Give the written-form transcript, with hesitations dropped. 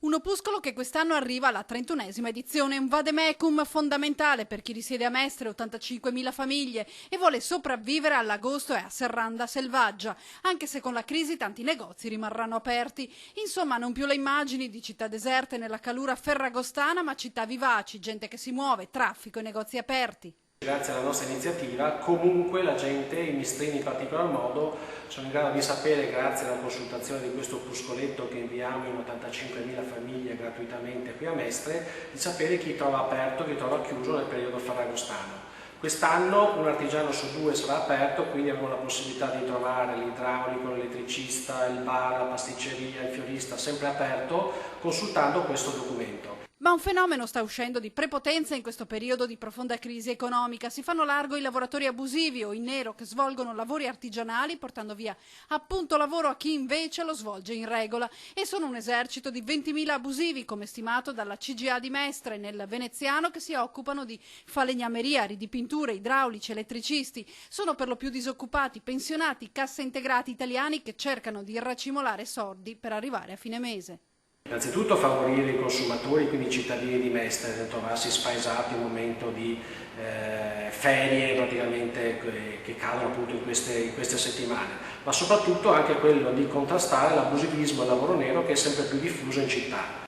Un opuscolo che quest'anno arriva alla 31esima edizione, un vademecum fondamentale per chi risiede a Mestre, 85.000 famiglie, e vuole sopravvivere all'agosto e a serranda selvaggia, anche se con la crisi tanti negozi rimarranno aperti. Insomma, non più le immagini di città deserte nella calura ferragostana, ma città vivaci, gente che si muove, traffico e negozi aperti. Grazie alla nostra iniziativa, comunque la gente, i mistrini in particolar modo, sono in grado di sapere, grazie alla consultazione di questo opuscoletto che inviamo in 85.000 famiglie gratuitamente qui a Mestre, di sapere chi trova aperto e chi trova chiuso nel periodo ferragostano. Quest'anno un artigiano su due sarà aperto, quindi avremo la possibilità di trovare l'idraulico, l'elettricista, il bar, la pasticceria, il fiorista sempre aperto, consultando questo documento. Ma un fenomeno sta uscendo di prepotenza in questo periodo di profonda crisi economica. Si fanno largo i lavoratori abusivi o in nero che svolgono lavori artigianali portando via appunto lavoro a chi invece lo svolge in regola. E sono un esercito di 20.000 abusivi, come stimato dalla CGA di Mestre, nel veneziano, che si occupano di falegnameria, ridipinture, idraulici, elettricisti. Sono per lo più disoccupati, pensionati, cassaintegrati italiani che cercano di racimolare soldi per arrivare a fine mese. Innanzitutto favorire i consumatori, quindi i cittadini di Mestre, nel trovarsi spaesati in un momento di ferie praticamente che cadono appunto in queste settimane, ma soprattutto anche quello di contrastare l'abusivismo e il lavoro nero che è sempre più diffuso in città.